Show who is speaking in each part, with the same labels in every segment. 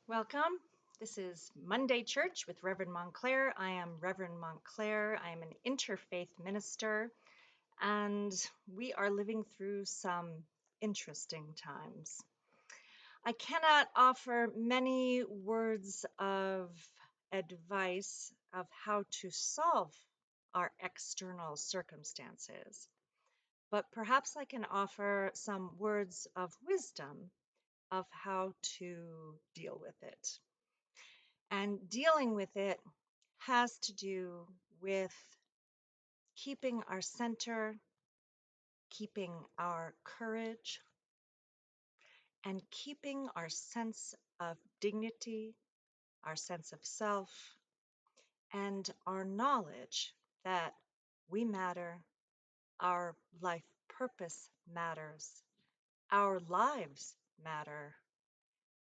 Speaker 1: Welcome. This is Monday Church with Reverend Montclair. I am Reverend Montclair. I am an interfaith minister, and we are living through some interesting times. I cannot offer many words of advice of how to solve our external circumstances, but perhaps I can offer some words of wisdom of how to deal with it. And dealing with it has to do with keeping our center, keeping our courage, and keeping our sense of dignity, our sense of self, and our knowledge that we matter, our life purpose matters, our lives matter,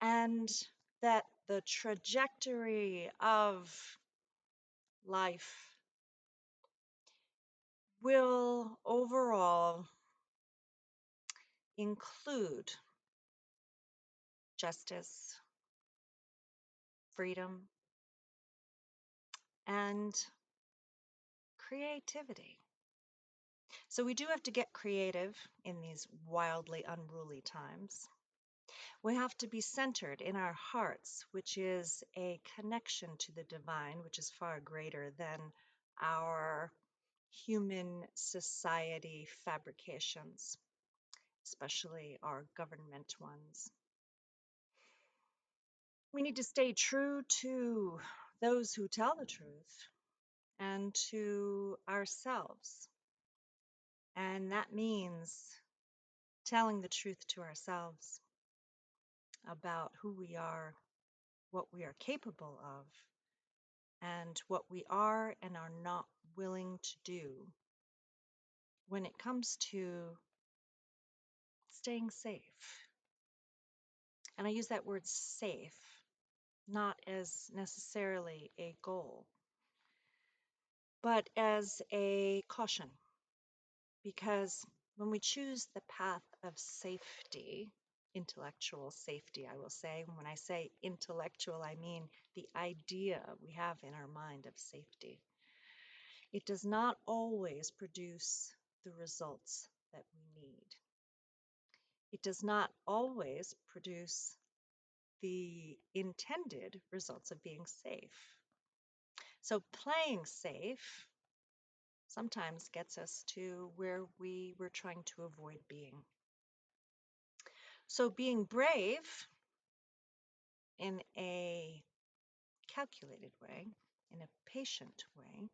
Speaker 1: and that the trajectory of life will overall include justice, freedom, and creativity. So we do have to get creative in these wildly unruly times. We have to be centered in our hearts, which is a connection to the divine, which is far greater than our human society fabrications, especially our government ones. We need to stay true to those who tell the truth and to ourselves. And that means telling the truth to ourselves about who we are, what we are capable of, and what we are and are not willing to do when it comes to staying safe. And I use that word safe not as necessarily a goal, but as a caution. Because when we choose the path of safety, intellectual safety, I will say, when I say intellectual, I mean the idea we have in our mind of safety. It does not always produce the results that we need. It does not always produce the intended results of being safe. So playing safe sometimes gets us to where we were trying to avoid being. So being brave in a calculated way, in a patient way,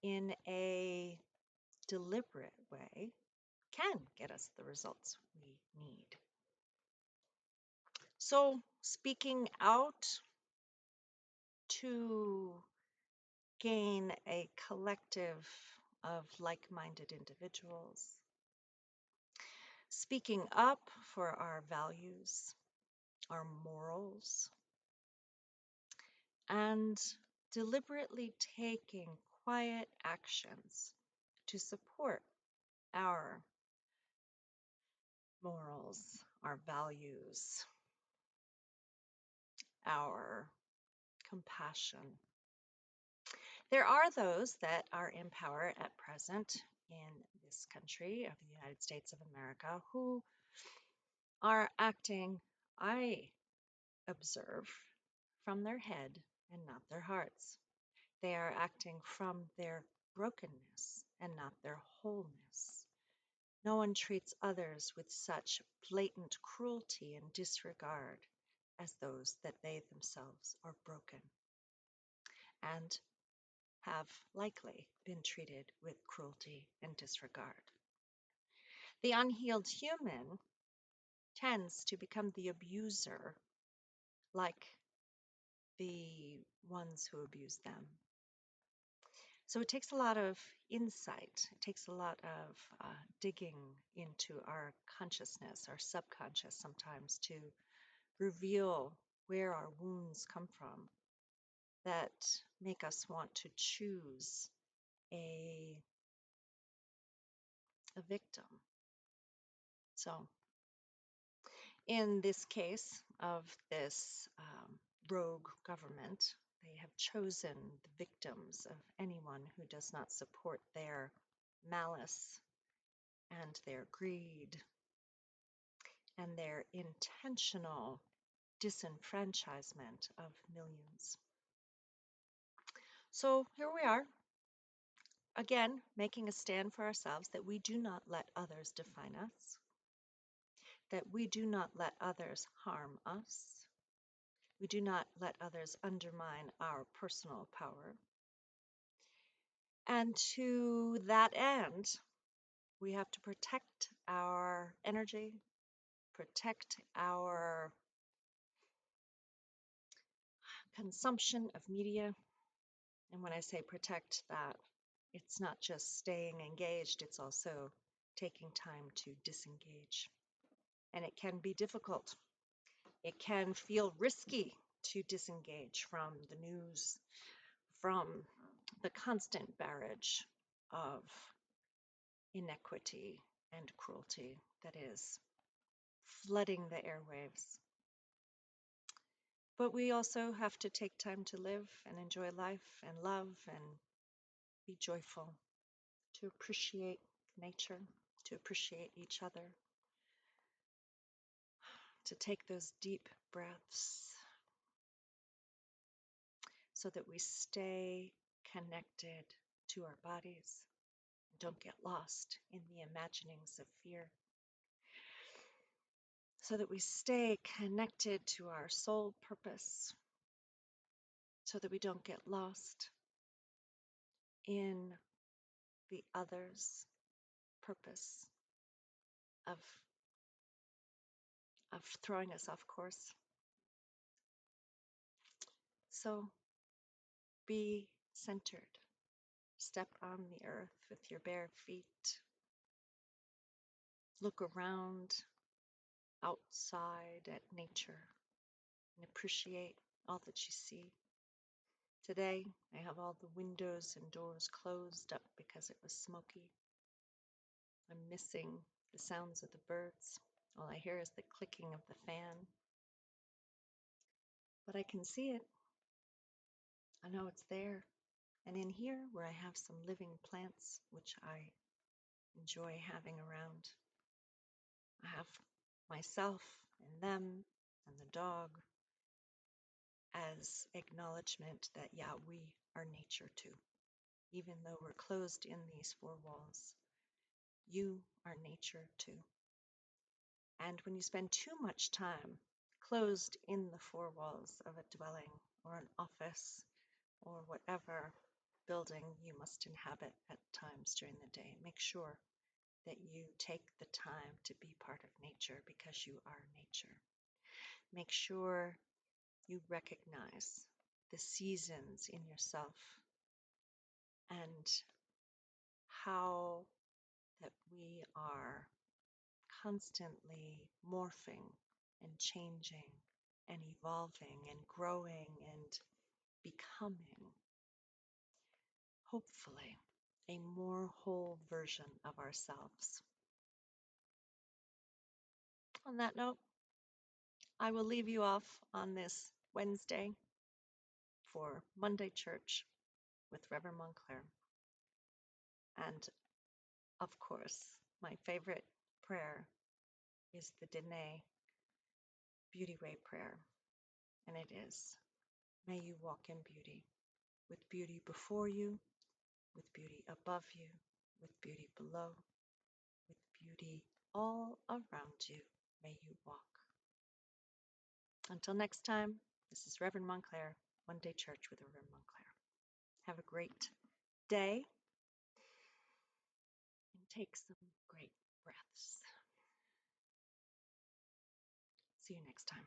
Speaker 1: in a deliberate way, can get us the results we need. So speaking out to gain a collective of like-minded individuals, speaking up for our values, our morals, and deliberately taking quiet actions to support our morals, our values, our compassion. There are those that are in power at present in this country of the United States of America who are acting, I observe, from their head and not their hearts. They are acting from their brokenness and not their wholeness. No one treats others with such blatant cruelty and disregard as those that they themselves are broken and have likely been treated with cruelty and disregard. The unhealed human tends to become the abuser, like the ones who abuse them. So it takes a lot of insight. It takes a lot of digging into our consciousness, our subconscious sometimes, to reveal where our wounds come from that make us want to choose a, a victim. So in this case of this rogue government. They have chosen the victims of anyone who does not support their malice and their greed and their intentional disenfranchisement of millions. So here we are, again, making a stand for ourselves that we do not let others define us, that we do not let others harm us, we do not let others undermine our personal power. And to that end, we have to protect our energy, protect our consumption of media. And when I say protect that, it's not just staying engaged, it's also taking time to disengage. And it can be difficult. It can feel risky to disengage from the news, from the constant barrage of inequity and cruelty that is flooding the airwaves. But we also have to take time to live and enjoy life and love and be joyful, to appreciate nature, to appreciate each other, to take those deep breaths so that we stay connected to our bodies and don't get lost in the imaginings of fear, so that we stay connected to our soul purpose, so that we don't get lost in the other's purpose of throwing us off course. So be centered. Step on the earth with your bare feet. Look around outside at nature and appreciate all that you see. Today, I have all the windows and doors closed up because it was smoky. I'm missing the sounds of the birds. All I hear is the clicking of the fan. But I can see it. I know it's there. And in here, where I have some living plants, which I enjoy having around, I have myself and them and the dog as acknowledgement that, yeah, we are nature too. Even though we're closed in these four walls, you are nature too. And when you spend too much time closed in the four walls of a dwelling or an office or whatever building you must inhabit at times during the day, make sure that you take the time to be part of nature because you are nature. Make sure you recognize the seasons in yourself and how that we are constantly morphing and changing and evolving and growing and becoming, hopefully, a more whole version of ourselves. On that note, I will leave you off on this Wednesday for Monday Church with Reverend Montclair. And of course, my favorite prayer is the Dene Beauty Way prayer. And it is, may you walk in beauty, with beauty before you, with beauty above you, with beauty below, with beauty all around you. May you walk. Until next time, this is Reverend Montclair, One Day Church with Reverend Montclair. Have a great day and take some great breaths. See you next time.